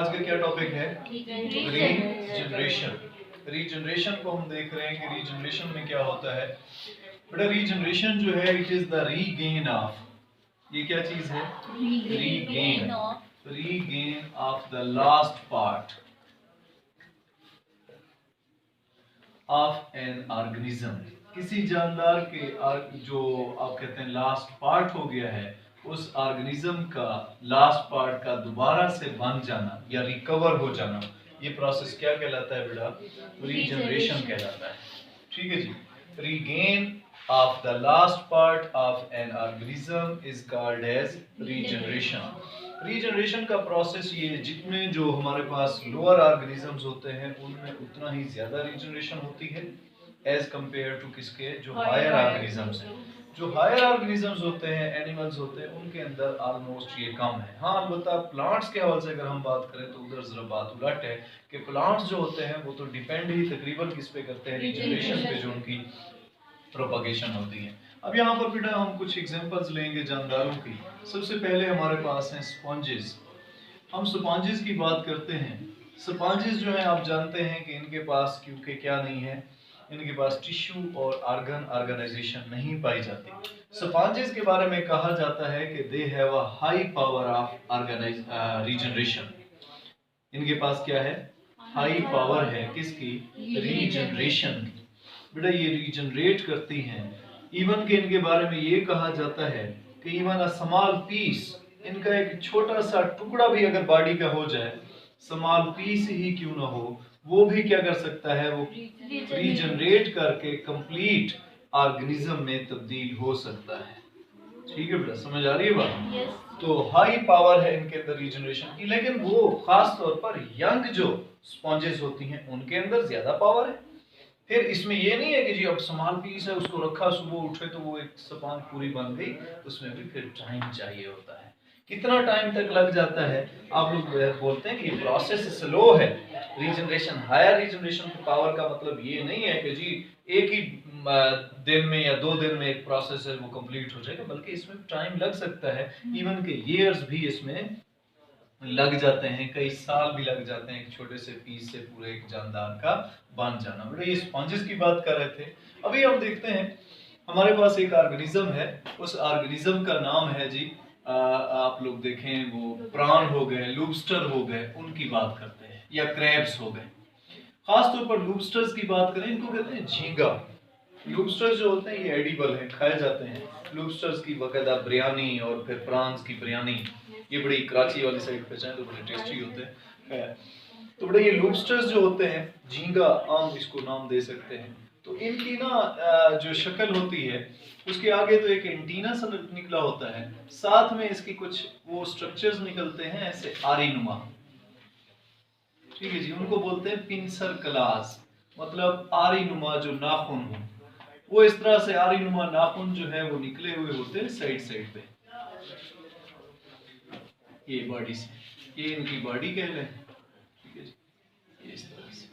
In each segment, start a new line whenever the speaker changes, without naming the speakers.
आज का क्या टॉपिक है? रीजनरेशन। रीजनरेशन को हम देख रहे हैं कि रीजनरेशन में क्या होता है। बेटा रीजनरेशन जो है it is the regain of, ये क्या चीज है? Regain of the last part of an organism. किसी जानदार के जो आप कहते हैं लास्ट पार्ट हो गया है, उस ऑर्गेनिज्म का लास्ट पार्ट का दोबारा से बन जाना या रिकवर हो जाना, ये प्रोसेस क्या कहलाता है बेटा? रीजनरेशन कहलाता है। ठीक है जी। Regain of the last part of an organism is called as regeneration. Regeneration का प्रोसेस ये, जितने जो हमारे पास लोअर ऑर्गेनिजम्स होते हैं उनमें उतना ही ज्यादा रीजनरेशन होती है एज कंपेयर टू किसके? जो हायर ऑर्गेनिजम्स हैं। जो हायर ऑर्गेनिजम्स होते हैं, एनिमल्स होते हैं, उनके अंदर ऑलमोस्ट ये कम है। हाँ अलबत्ता प्लांट्स के हवाले से अगर हम बात करें तो उधर जरा बात उलट है कि प्लांट्स जो होते हैं वो तो डिपेंड ही तकरीबन किस पे करते हैं? रीजनरेशन पे, जो उनकी प्रोपगेशन होती है। अब यहाँ पर बेटा हम कुछ एग्जांपल्स लेंगे जानदारों की। सबसे पहले हमारे पास हैं स्पॉन्जेस। हम स्पॉन्जेस की बात करते हैं। स्पॉन्जेस जो है आप जानते हैं कि इनके पास क्योंकि क्या नहीं है, इनके पास टिश्यू और ऑर्गेनाइजेशन नहीं पाई जाती। स्पॉन्जेस के बारे में कहा जाता है कि they have a high power of regeneration. इनके पास क्या है? हाई पावर है किसकी? रीजनरेशन की। बेटा ये रीजनरेट करती हैं। इवन के इनके बारे में ये कहा जाता है कि इवन अ स्मॉल पीस, इनका एक छोटा सा टुकड़ा भी अगर बॉडी का हो जाए, स्मॉल पीस ही क्यों ना हो, वो भी क्या कर सकता है? वो रीजनरेट करके कंप्लीट ऑर्गेनिज्म में तब्दील हो सकता है। ठीक है बेटा, समझ आ रही है बात? yes. तो हाई पावर है इनके अंदर रीजनरेशन की, लेकिन वो खास तौर पर यंग जो स्पॉन्जेस होती हैं उनके अंदर ज्यादा पावर है। फिर इसमें ये नहीं है कि जी अब स्मॉल पीस है उसको रखा, सुबह उठे तो वो एक स्पॉन्ज पूरी बन गई, उसमें भी फिर टाइम चाहिए होता है। कितना टाइम तक लग जाता है? आप लोग बोलते हैं कि ये प्रोसेस स्लो है। रीजनरेशन, हायर रीजनरेशन की पावर का मतलब ये नहीं है कि जी एक ही दिन में या 2 दिन में एक प्रोसेस है वो कंप्लीट हो जाएगा, बल्कि इसमें टाइम लग सकता है। इवन के ईयर्स भी इसमें लग जाते हैं, कई साल भी लग जाते हैं एक छोटे से पीस से पूरे एक जानदार का बन जाना। बेटा ये स्पॉन्जेस की बात कर रहे थे। अभी हम देखते हैं हमारे पास एक ऑर्गेनिज्म है, उस ऑर्गेनिज्म का नाम है जी आप लोग देखें वो प्रॉन हो गए, लूबस्टर हो गए, उनकी बात करते हैं, या क्रैब्स हो गए। खास तौर पर लूबस्टर्स की बात करें, इनको कहते हैं झींगा। लूबस्टर्स जो होते हैं ये एडिबल हैं, खाए जाते हैं। लूबस्टर्स की बाकायदा बिरयानी और फिर प्रॉन्स की बिरयानी, ये बड़ी कराची वाली साइड पे चाहे तो बड़े टेस्टी होते हैं। तो बड़े ये लूबस्टर्स जो होते हैं, झींगा आम इसको नाम दे सकते हैं। तो इनकी ना जो शक्ल होती है उसके आगे तो एक एंटीना सा निकला होता है, साथ में इसकी कुछ वो स्ट्रक्चर्स निकलते हैं ऐसे आरी नुमा। ठीक है जी, उनको बोलते हैं पिंसर क्लास, मतलब आरी नुमा जो नाखून हो, वो इस तरह से आरी नुमा नाखून जो है वो निकले हुए होते हैं साइड साइड पे, ये बॉडी से, ये इनकी बॉडी कह लें। ठीक है जी, ये इस तरह से।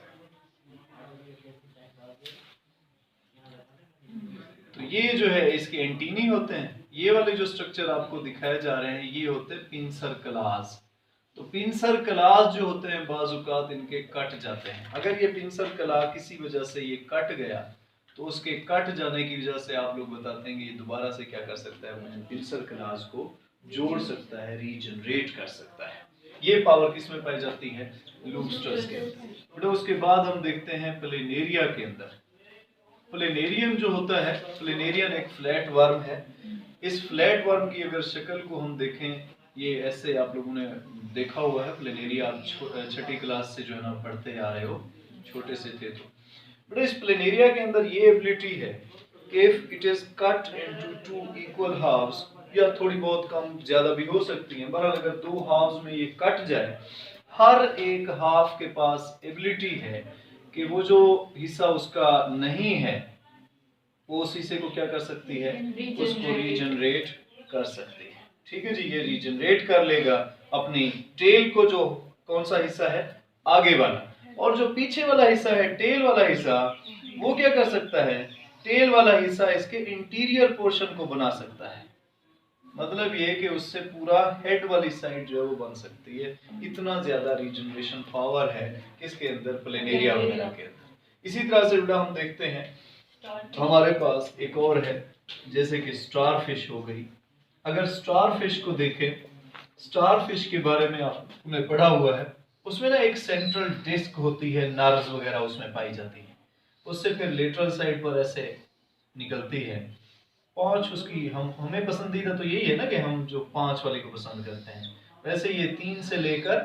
तो ये जो है इसके एंटीनी होते हैं। ये वाले जो स्ट्रक्चर आपको दिखाए जा रहे हैं ये होते हैं पिंसर क्लास। तो पिंसर क्लास जो होते हैं बाजुकात इनके कट जाते हैं। अगर ये पिंसर क्लास किसी वजह से ये कट गया तो उसके कट जाने की वजह से आप लोग बताते हैं कि ये दोबारा से क्या कर सकता है? पिंसर क्लास को जोड़ सकता है, रीजनरेट कर सकता है। ये पावर किस में पाई जाती है? लूबस्टर्स के अंदर। उसके बाद हम देखते हैं प्लेनेरिया के अंदर। प्लेनेरियम जो होता है, प्लेनेरियन एक फ्लैट वर्म है। इस फ्लैट वर्म की अगर शक्ल को हम देखें, ये ऐसे आप लोगों ने देखा हुआ है प्लेनेरिया, आप छठी क्लास से जो है ना पढ़ते आ रहे हो, छोटे से थे तो। बट इस प्लेनेरिया के अंदर ये एबिलिटी है कि if it is cut into 2 equal halves, या थोड़ी बहुत कम ज्यादा भी हो सकती है, बहरहाल अगर 2 हाफ्स में ये कट जाए, हर एक हाफ के पास एबिलिटी है कि वो जो हिस्सा उसका नहीं है वो उस हिस्से को क्या कर सकती है? उसको रीजनरेट कर सकती है। ठीक है जी, ये रीजनरेट कर लेगा अपनी टेल को, जो कौन सा हिस्सा है? आगे वाला, और जो पीछे वाला हिस्सा है, टेल वाला हिस्सा, वो क्या कर सकता है? टेल वाला हिस्सा इसके इंटीरियर पोर्शन को बना सकता है। मतलब ये कि उससे पूरा हेड वाली साइड जो है वो बन सकती है। इतना ज्यादा रीजनरेशन पावर है किसके अंदर, प्लेनेरिया वगैरह के अंदर। इसी तरह से उल्टा हम देखते हैं हमारे पास एक और है, जैसे कि स्टार फिश हो गई। अगर स्टार फिश को देखें, स्टार फिश के बारे में आपने पढ़ा हुआ है, उसमें ना एक सेंट्रल डिस्क होती है, नर्व्स वगैरह उसमें पाई जाती है, उससे फिर लेटरल साइड पर ऐसे निकलती है। पांच उसकी हमें पसंदीदा तो यही है ना कि हम जो 5 वाली को पसंद करते हैं, वैसे ये 3 से लेकर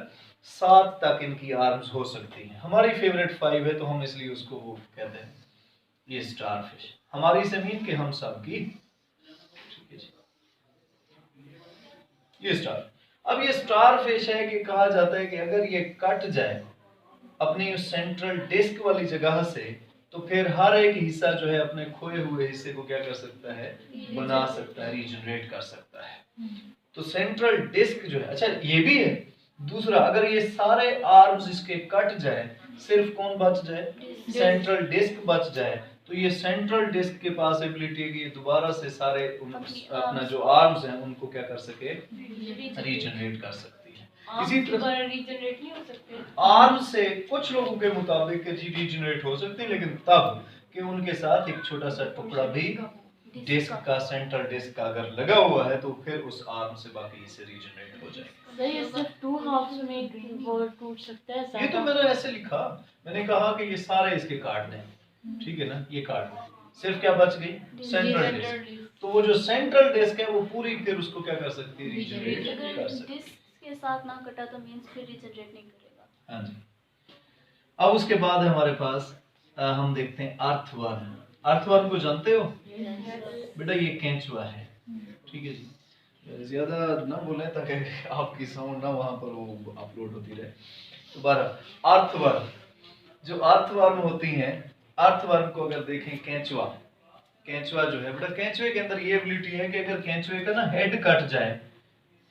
7 तक इनकी आर्म्स हो सकती हैं। हमारी फेवरेट 5 है तो हम इसलिए उसको वो कहते हैं ये स्टार फिश, हमारी जमीन के हम सब की, ठीक है जी, ये स्टार। अब ये स्टार फिश है कि कहा जाता है कि अगर ये कट जाए अपनी उस सेंट्रल डिस्क वाली जगह से, तो फिर हर एक हिस्सा जो है अपने खोए हुए हिस्से को क्या कर सकता है, बना सकता है, रीजनरेट कर सकता है। तो सेंट्रल डिस्क जो है, अच्छा ये भी है। दूसरा, अगर ये सारे आर्म्स इसके कट जाए, सिर्फ कौन बच जाए, सेंट्रल डिस्क बच जाए, तो ये सेंट्रल डिस्क के पास एबिलिटी है कि ये दोबारा से सारे अपना जो आर्म्स हैं उनको क्या कर सके, रीजनरेट कर सकती है। इसी तरह
रीजनरेट नहीं हो सकते
आर्म से कुछ लोगों के मुताबिक जी रीजनरेट हो सकते हैं, लेकिन तब कि उनके साथ एक छोटा सा टुकड़ा भी डिस्क का, सेंट्रल डिस्क का अगर लगा हुआ है, तो फिर उस आर्म से बाकी इसे रीजनरेट हो जाएगा।
ये सिर्फ 2 हाफ्स में वो टूट सकता है।
ये तो मैंने ऐसे लिखा, मैंने कहा कि ये सारे इसके काट दें, ठीक है ना, ये काट दें, सिर्फ क्या बच गई, सेंट्रल डिस्क। तो वो जो सेंट्रल डिस्क है वो पूरी फिर उसको क्या कर सकती है, रीजनरेट कर सकती है।
डिस्क के साथ ना कटा तो मींस फिर रीजनरेट नहीं करेगा।
हाँ जी। अब उसके बाद हमारे पास हम देखते हैं अर्थवर्म। अर्थवर्म को जानते हो बेटा, ये केंचुआ है, ठीक है जी। ज्यादा ना बोले ताकि आपकी साउंड ना वहां पर वो अपलोड होती रहे। दोबारा, अर्थवर्म, जो अर्थवर्म होती हैं, अर्थवर्म को अगर देखें, केंचुआ, केंचुआ जो है बेटा, केंचुए के अंदर ये एबिलिटी है कि अगर केंचुए का ना हेड कट जाए,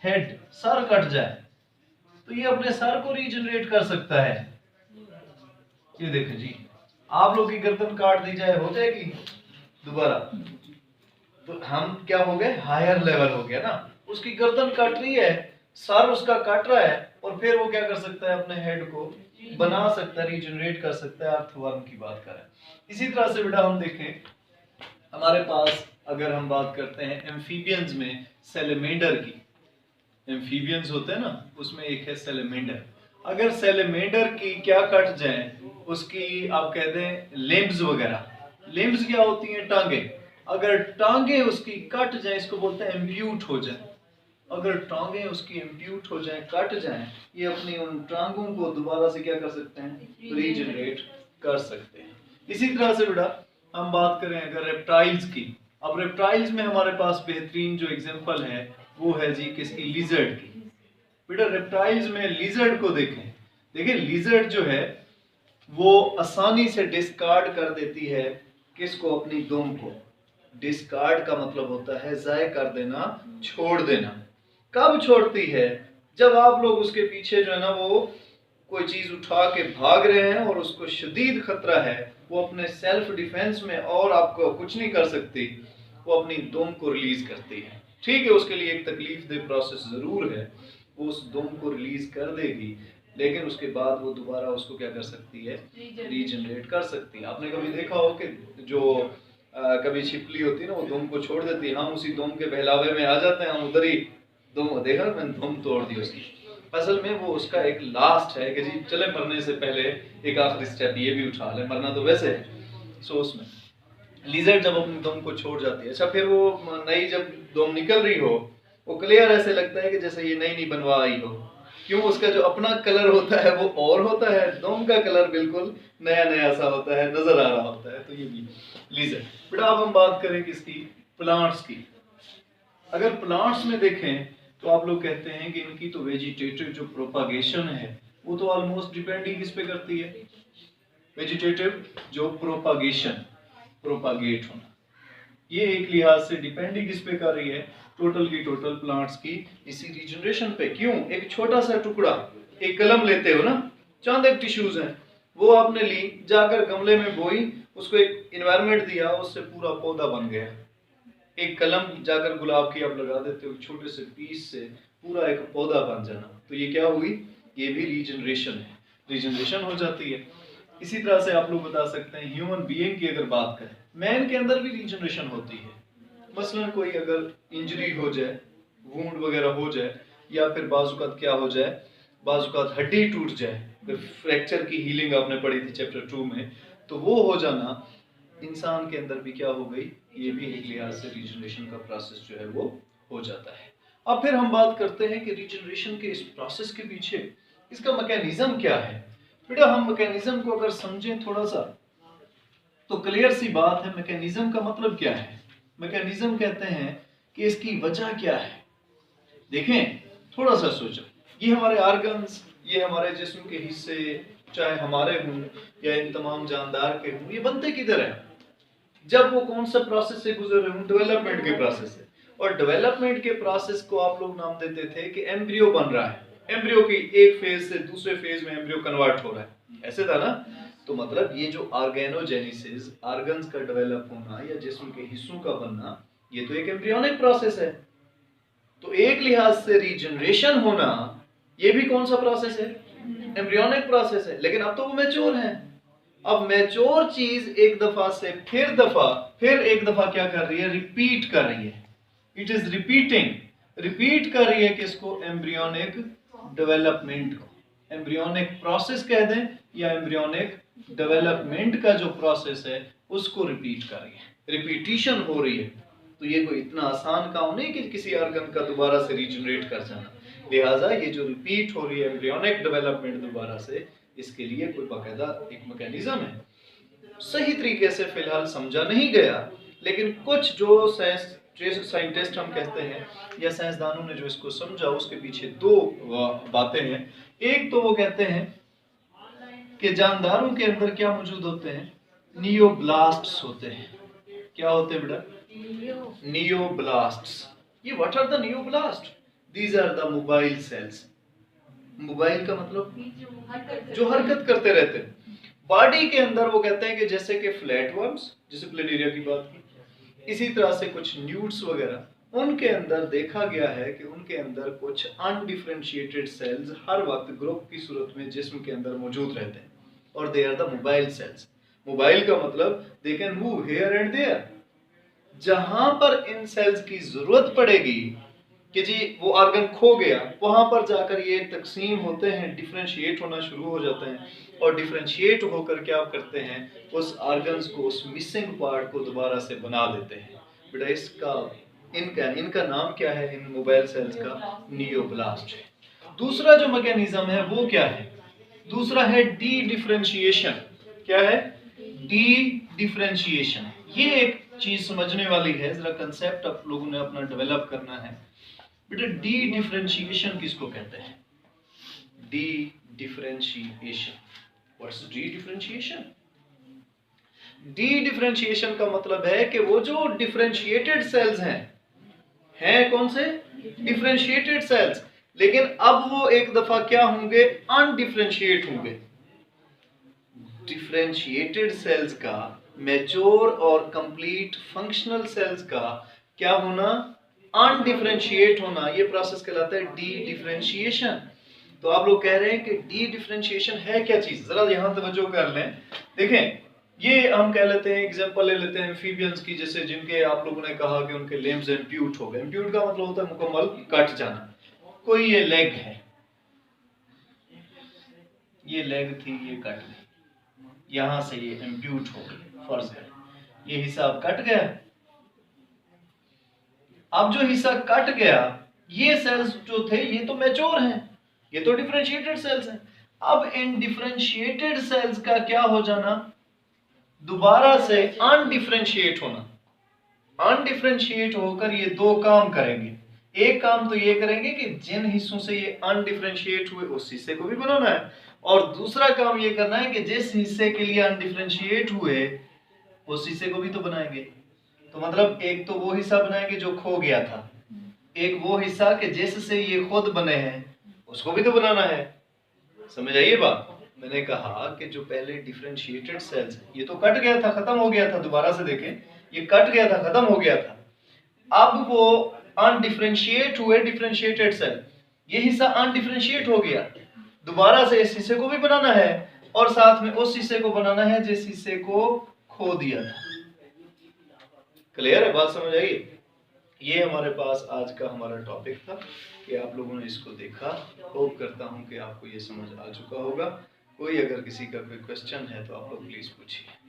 हेड सर कट जाए, तो ये अपने सर को रीजनरेट कर सकता है। ये देखें जी, आप लोग की गर्दन काट दी जाए, हो जाएगी दोबारा, तो हम क्या हो गए, हायर लेवल हो गया ना। उसकी गर्दन कट रही है, सर उसका कट रहा है, और फिर वो क्या कर सकता है, अपने हेड को बना सकता है, रीजनरेट कर सकता है। अर्थवर्म की बात करें, इसी तरह से बेटा हम देखें हमारे पास, अगर हम बात करते हैं एम्फीबियंस में सैलेमेंडर की, एम्फीबियंस होते हैं ना, उसमें एक है सैलेमेंडर। अगर सैलेमेंडर की क्या कट जाए, उसकी आप कहते हैं लिम्ब्स वगैरह, लिम्ब्स क्या होती हैं, टांगे, अगर टांगे उसकी कट जाए, इसको बोलते हैं एम्प्यूट हो जाए, अगर टांगे उसकी एम्प्यूट हो जाए, कट जाए, ये अपनी उन टांगों को दोबारा से क्या कर सकते हैं, रीजनरेट कर सकते हैं। इसी तरह से बेटा हम बात करें अगर रेप्टाइल्स की, अब रेप्टाइल्स में हमारे पास बेहतरीन जो एग्जांपल है वो है जी किसकी, लिजर्ड की। बेटा रेप्टाइल्स में लिजर्ड को देखें, देखिए लिजर्ड जो है वो आसानी से डिस्कार्ड कर देती है किसको, अपनी दुम को। डिस्कार्ड का मतलब होता है जाय कर देना, छोड़ देना। कब छोड़ती है, जब आप लोग उसके पीछे जो है ना वो कोई चीज उठा के भाग रहे हैं और उसको शदीद खतरा है, वो अपने सेल्फ डिफेंस में और आपको कुछ नहीं कर सकती, वो अपनी दुम को रिलीज करती है। ठीक है, उसके लिए एक तकलीफ दे प्रोसेस जरूर है, वो उस दुम को रिलीज कर देगी, लेकिन उसके बाद वो दोबारा उसको क्या कर सकती है, रीजनरेट कर सकती है। आपने कभी देखा हो कि जो कभी छिपली होती है ना, वो दुम को छोड़ देती है, हम उसी दुम के बहलावे में आ जाते हैं, हम उधर ही दुम, देखा मैंने दुम तोड़ दी उसकी। असल में वो उसका एक लास्ट है कि जी चले मरने से पहले एक आखिरी स्टेप ये भी उठा ले, मरना तो वैसे है। सो उसमें लिजर्ड जब अपनी दुम को छोड़ जाती है, अच्छा फिर वो नई जब दुम निकल रही हो, वो क्लियर ऐसे लगता है कि जैसे ये नई नहीं बनवा आई हो, क्यों, उसका जो अपना कलर होता है वो और होता है, दुम का कलर बिल्कुल नया नया सा होता है, नजर आ रहा होता है। तो ये भी लिजर्ड। बेटा अब हम बात करें किसकी, प्लांट्स की। अगर प्लांट्स में देखें तो आप लोग कहते हैं कि इनकी तो वेजिटेटिव जो प्रोपागेशन है वो तो ऑलमोस्ट डिपेंड ही किस पे करती है, वेजिटेटिव जो प्रोपागेशन, प्रोपागेट होना, ये एक लिहाज से डिपेंड ही किस पे कर रही है, टोटल की टोटल प्लांट्स की इसी रीजनरेशन पे। क्यों, एक छोटा सा टुकड़ा, एक कलम लेते हो ना, चंद एक टिश्यूज हैं, वो आपने ली, जाकर गमले में बोई, उसको एक इन्वायरमेंट दिया, उससे पूरा पौधा बन गया। एक कलम जाकर गुलाब की आप लगा देते हो, छोटे से पीस से पूरा एक पौधा बन जाना, तो ये क्या हुई, ये भी रीजनरेशन है, रीजनरेशन हो जाती है। इसी तरह से आप लोग बता सकते हैं ह्यूमन बीइंग की अगर बात करें, मैन के अंदर भी रीजनरेशन होती है। मसलन कोई अगर इंजरी हो जाए, वुंड वगैरह हो जाए, या फिर बाजुकात क्या हो जाए, बाजुकात हड्डी टूट जाए, फिर फ्रैक्चर की हीलिंग आपने पढ़ी थी चैप्टर 2 में, तो वो हो जाना इंसान के अंदर भी क्या हो गई, ये भी एक लिहाज से रीजनरेशन का प्रोसेस जो है वो हो जाता है। अब फिर हम बात करते हैं कि रीजनरेशन के इस प्रोसेस के पीछे इसका मैकेनिज्म क्या है। बेटा हम मैकेनिज्म को अगर समझें थोड़ा सा तो क्लियर सी बात है, मैकेनिज्म का मतलब क्या है। मैकेनिज्म कहते हैं कि इसकी वजह क्या है। देखें थोड़ा सा सोचो, ये हमारे ऑर्गन्स, ये हमारे जिस्म के हिस्से, चाहे हमारे हों या इन तमाम जानदार के हों, ये बनते किधर है, जब वो कौन सा प्रोसेस से गुजर रहे हों, डेवलपमेंट के प्रोसेस से। और डेवलपमेंट के प्रोसेस को आप लोग नाम देते थे कि एम्ब्रियो बन रहा है, एम्ब्रियो की एक फेज से दूसरे फेज में एम्ब्रियो कन्वर्ट हो रहा है, ऐसे था ना। तो मतलब ये जो ऑर्गेनोजेनेसिस, ऑर्गन्स का डेवलप होना या जिस्म के हिस्सों का बनना, ये तो एक एम्ब्रियोनिक प्रोसेस है। तो एक लिहाज से रीजनरेशन होना ये भी कौन सा प्रोसेस है, एम्ब्रियोनिक प्रोसेस है। लेकिन अब तो वो मैच्योर है। अब मैच्योर चीज एक दफा से फिर एक दफा क्या कर रही है, रिपीट कर रही है, इट इज रिपीटिंग, रिपीट कर रही है किसको, एम्ब्रियोनिक डेवलपमेंट को। एम्ब्रियोनिक प्रोसेस कह दें या एम्ब्रियोनिक डेवलपमेंट का जो प्रोसेस है उसको रिपीट कर रही है, रिपीटिशन हो रही है। तो ये कोई इतना आसान काम नहीं कि किसी ऑर्गन का दोबारा से रीजनरेट कर जाना। लिहाजा ये जो रिपीट हो रही है एम्ब्रियोनिक डेवलपमेंट दोबारा से, इसके लिए कोई बाकायदा एक मैकेनिज्म है। सही तरीके से फिलहाल समझा नहीं गया, लेकिन कुछ जो साइंटिस्ट हम कहते हैं या साइंसदानों ने जो इसको समझा, उसके पीछे दो बातें हैं। एक तो वो कहते हैं कि जानदारों के अंदर क्या मौजूद होते हैं, नियोब्लास्ट्स होते हैं। क्या होते हैं बेटा, नियोब्लास्ट्स। ये what are the neoblast, these are the mobile cells. Mobile का मतलब जो हरकत करते रहते हैं बॉडी के अंदर। वो कहते हैं कि जैसे कि फ्लैटवर्म्स, जैसे प्लेनेरिया की बात की, इसी तरह से कुछ न्यूट्स वगैरह, उनके अंदर देखा गया है कि उनके अंदर कुछ अनडिफरेंशिएटेड सेल्स हर वक्त ग्रुप की सूरत में जिस्म के अंदर मौजूद रहते हैं, और they are the mobile cells. Mobile का मतलब they can move here and there. जहां पर इन सेल्स की जरूरत पड़ेगी कि जी वो ऑर्गन खो गया, वहां पर जाकर ये तकसीम होते हैं, डिफरेंशिएट होना शुरू हो जाते हैं, और डिफरेंशिएट होकर क्या करते हैं, उस ऑर्गन्स को, उस मिसिंग पार्ट को दोबारा से बना देते हैं। बेटा इसका इनका नाम क्या है, इन मोबाइल सेल्स का, नियोब्लास्ट है। दूसरा जो मैकेनिज्म है वो क्या है, दूसरा है डी डिफरेंशिएशन। क्या है, डी डिफरेंशिएशन। ये एक चीज समझने वाली है, जरा कंसेप्ट आप लोगों ने अपना डेवलप करना है। बेटा डी डिफरेंशिएशन किसको कहते हैं, D differentiation. What's D differentiation? D differentiation का मतलब है कि वो जो डिफरेंशिएटेड सेल्स हैं कौन से, डिफरेंशिएटेड सेल्स, लेकिन अब वो एक दफा क्या होंगे, अनडिफरेंशिएट होंगे। डिफरेंशिएटेड सेल्स का, मैच्योर और कंप्लीट फंक्शनल सेल्स का क्या होना, अनडिफरेंशिएट होना, ये प्रोसेस कहलाता है डी डिफरेंशिएशन। तो आप लोग कह रहे हैं कि डी डिफरेंशिएशन है क्या चीज, जरा यहां तवज्जो कर लें। देखें ये हम कह लेते हैं, एग्जांपल ले लेते हैं एम्फीबियंस की, जैसे जिनके आप लोगों ने कहा कि उनके लिम्स एम्प्यूट हो गए। एम्प्यूट का मतलब होता है मुकम्मल कट जाना। कोई ये लेग है, ये लेग थी, ये कट गई, यहां से ये एम्प्यूट हो गई, फर्ज है ये हिस्सा अब कट गया। अब जो हिस्सा कट गया, ये सेल्स जो थे ये तो मैच्योर हैं, ये तो डिफरेंशिएटेड सेल्स हैं। अब इन डिफरेंशिएटेड सेल्स का क्या हो जाना, दोबारा से अनडिफरेंशिएट होना। अनडिफरेंशिएट होकर ये दो काम करेंगे। एक काम तो ये करेंगे कि जिन हिस्सों से ये अनडिफरेंशिएट हुए उस हिस्से को भी बनाना है, और दूसरा काम ये करना है कि जिस हिस्से के लिए अनडिफरेंशिएट हुए उस हिस्से को भी तो बनाएंगे। तो मतलब एक तो वो हिस्सा बनाएंगे जो खो गया था, एक वो हिस्सा कि जिससे ये खुद बने हैं उसको भी तो बनाना है। समझ आइए बात। मैंने कहा कि जो पहले डिफरेंशिएटेड सेल्स, ये तो कट गया था, खत्म हो गया था, दोबारा से देखें ये कट गया था, खत्म हो गया था। अब वो अनडिफरेंशिएट हुए, डिफरेंशिएटेड सेल, ये हिस्सा अनडिफरेंशिएट हो गया, दोबारा से इस हिस्से को भी बनाना है और साथ में उस हिस्से को बनाना है जिस हिस्से को खो दिया था। क्लियर है, बात समझ आई? ये हमारे पास आज का हमारा टॉपिक था कि आप लोगों ने इसको देखा। होप करता हूँ कि आपको ये समझ आ चुका होगा। कोई अगर किसी का कोई क्वेश्चन है तो आप लोग प्लीज पूछिए।